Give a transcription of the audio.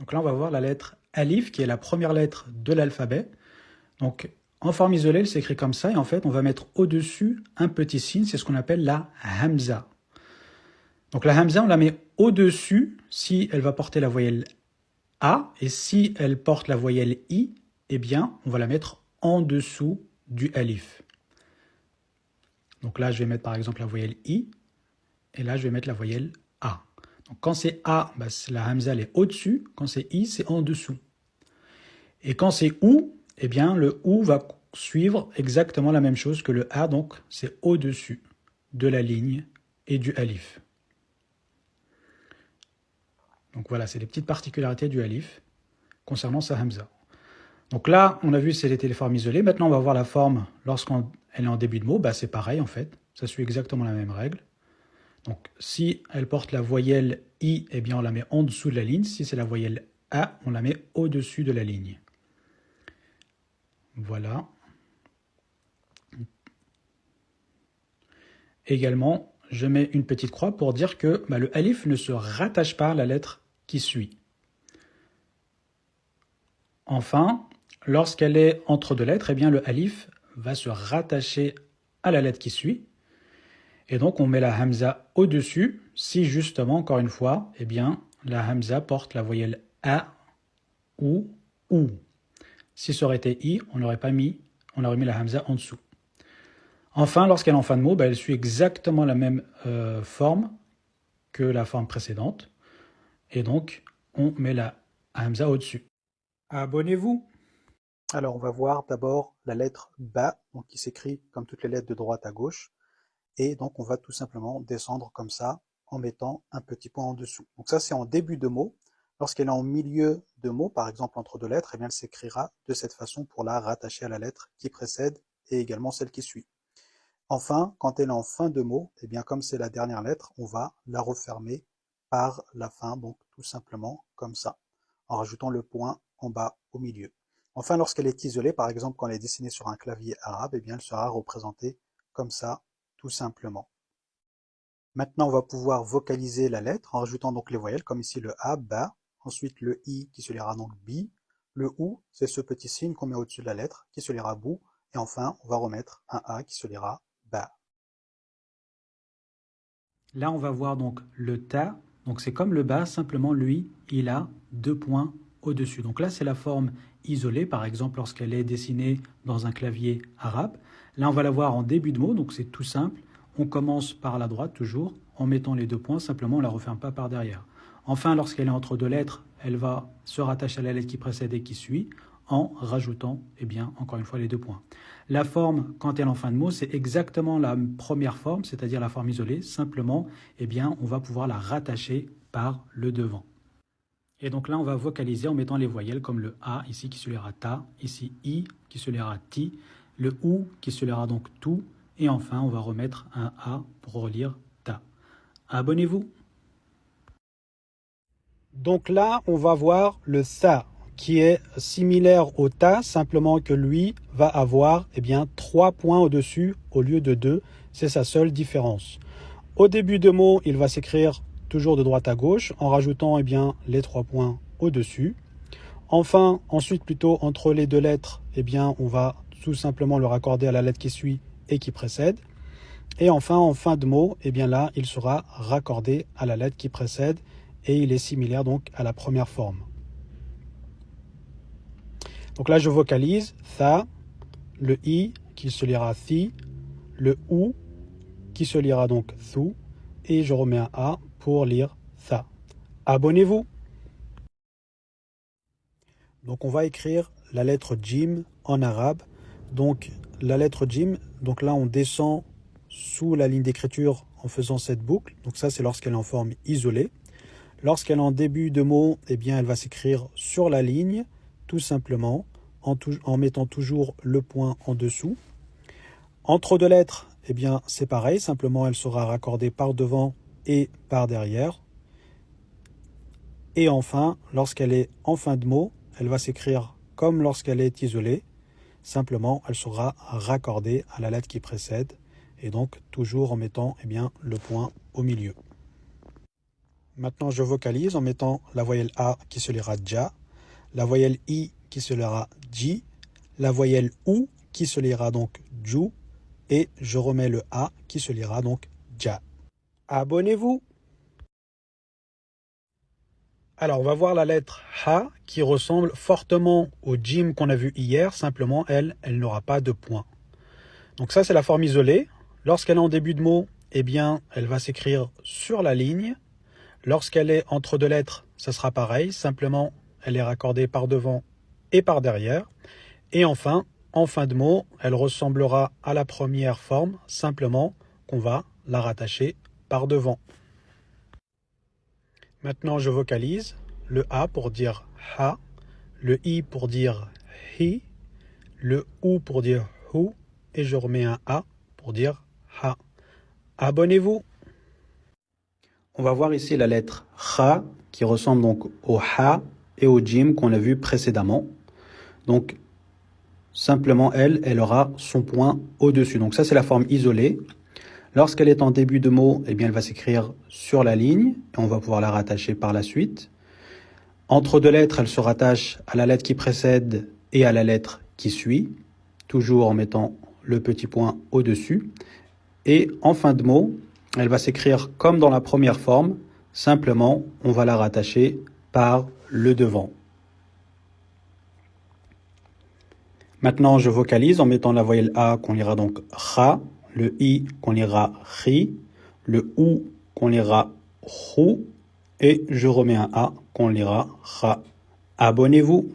Donc là, on va voir la lettre Alif, qui est la première lettre de l'alphabet. Donc, en forme isolée, elle s'écrit comme ça. Et en fait, on va mettre au-dessus un petit signe. C'est ce qu'on appelle la Hamza. Donc la Hamza, on la met au-dessus si elle va porter la voyelle A. Et si elle porte la voyelle I, eh bien, on va la mettre en dessous du Alif. Donc là, je vais mettre par exemple la voyelle I. Et là, je vais mettre la voyelle A. Donc quand c'est A, bah, la Hamza elle est au-dessus. Quand c'est I, c'est en dessous. Et quand c'est OU, eh bien, le OU va suivre exactement la même chose que le A. Donc, c'est au-dessus de la ligne et du Alif. Donc voilà, c'est les petites particularités du Alif concernant sa Hamza. Donc là, on a vu c'était les formes isolées. Maintenant, on va voir la forme lorsqu'elle est en début de mot. Bah, c'est pareil en fait. Ça suit exactement la même règle. Donc, si elle porte la voyelle I, eh bien, on la met en dessous de la ligne. Si c'est la voyelle A, on la met au-dessus de la ligne. Voilà. Également, je mets une petite croix pour dire que le alif ne se rattache pas à la lettre qui suit. Enfin, lorsqu'elle est entre deux lettres, eh bien, le alif va se rattacher à la lettre qui suit. Et donc, on met la hamza au-dessus, si justement, encore une fois, eh bien, la hamza porte la voyelle A ou OU. Si ça aurait été I, on aurait mis la hamza en dessous. Enfin, lorsqu'elle est en fin de mot, elle suit exactement la même forme que la forme précédente. Et donc, on met la hamza au-dessus. Abonnez-vous. Alors, on va voir d'abord la lettre Ba, donc qui s'écrit comme toutes les lettres de droite à gauche. Et donc, on va tout simplement descendre comme ça en mettant un petit point en dessous. Donc ça, c'est en début de mot. Lorsqu'elle est en milieu de mot, par exemple entre deux lettres, eh bien, elle s'écrira de cette façon pour la rattacher à la lettre qui précède et également celle qui suit. Enfin, quand elle est en fin de mot, eh bien, comme c'est la dernière lettre, on va la refermer par la fin, donc tout simplement comme ça, en rajoutant le point en bas au milieu. Enfin, lorsqu'elle est isolée, par exemple quand elle est dessinée sur un clavier arabe, eh bien, elle sera représentée comme ça, tout simplement. Maintenant, on va pouvoir vocaliser la lettre en rajoutant donc les voyelles, comme ici le A, Ba, ensuite le I qui se lira donc Bi, le OU, c'est ce petit signe qu'on met au-dessus de la lettre qui se lira Bou, et enfin, on va remettre un A qui se lira Ba. Là, on va voir donc le ta. Donc c'est comme le bas, simplement lui, il a deux points au-dessus. Donc là, c'est la forme isolée, par exemple lorsqu'elle est dessinée dans un clavier arabe. Là, on va la voir en début de mot, donc c'est tout simple. On commence par la droite toujours, en mettant les deux points, simplement on ne la referme pas par derrière. Enfin, lorsqu'elle est entre deux lettres, elle va se rattacher à la lettre qui précède et qui suit, en rajoutant, eh bien, encore une fois, les deux points. La forme, quand elle est en fin de mot, c'est exactement la première forme, c'est-à-dire la forme isolée. Simplement, eh bien, on va pouvoir la rattacher par le devant. Et donc là, on va vocaliser en mettant les voyelles comme le A, ici, qui se lira ta, ici, I, qui se lira ti, le OU, qui se lira donc tout, et enfin, on va remettre un A pour relire ta. Abonnez-vous. Donc là, on va voir le sa, qui est similaire au ta, simplement que lui va avoir eh bien, 3 points au-dessus au lieu de 2. C'est sa seule différence. Au début de mot, il va s'écrire toujours de droite à gauche en rajoutant eh bien, les 3 points au-dessus. Enfin, ensuite plutôt entre les deux lettres, eh bien, on va tout simplement le raccorder à la lettre qui suit et qui précède. Et enfin, en fin de mot, eh bien là, il sera raccordé à la lettre qui précède et il est similaire donc à la première forme. Donc là, je vocalise tha, le i qui se lira thi, le ou qui se lira donc thu, et je remets un a pour lire tha. Abonnez-vous. Donc on va écrire la lettre jim en arabe. Donc la lettre jim, donc là on descend sous la ligne d'écriture en faisant cette boucle. Donc ça c'est lorsqu'elle est en forme isolée. Lorsqu'elle est en début de mot, eh bien elle va s'écrire sur la ligne, tout simplement, en mettant toujours le point en dessous. Entre deux lettres, eh bien c'est pareil, simplement elle sera raccordée par devant et par derrière. Et enfin, lorsqu'elle est en fin de mot, elle va s'écrire comme lorsqu'elle est isolée, simplement elle sera raccordée à la lettre qui précède, et donc toujours en mettant eh bien, le point au milieu. Maintenant, je vocalise en mettant la voyelle A qui se lira ja, la voyelle I qui se lira ji, la voyelle OU qui se lira donc ju, et je remets le A qui se lira donc ja. Abonnez-vous! Alors, on va voir la lettre Ha qui ressemble fortement au jim qu'on a vu hier, simplement elle n'aura pas de point. Donc ça, c'est la forme isolée. Lorsqu'elle est en début de mot, eh bien, elle va s'écrire sur la ligne. Lorsqu'elle est entre deux lettres, ça sera pareil, simplement elle est raccordée par devant et par derrière. Et enfin, en fin de mot, elle ressemblera à la première forme, simplement qu'on va la rattacher par devant. Maintenant, je vocalise le A pour dire ha, le I pour dire hi, le OU pour dire hu, et je remets un A pour dire ha. Abonnez-vous! On va voir ici la lettre Ha qui ressemble donc au Ha et au Jim qu'on a vu précédemment. Donc, simplement, elle aura son point au-dessus. Donc ça, c'est la forme isolée. Lorsqu'elle est en début de mot, eh bien, elle va s'écrire sur la ligne et on va pouvoir la rattacher par la suite. Entre deux lettres, elle se rattache à la lettre qui précède et à la lettre qui suit, toujours en mettant le petit point au-dessus. Et en fin de mot, elle va s'écrire comme dans la première forme, simplement on va la rattacher par le devant. Maintenant, je vocalise en mettant la voyelle A qu'on lira donc Ra, le I qu'on lira Ri, le OU qu'on lira Hu, et je remets un A qu'on lira Ra. Abonnez-vous!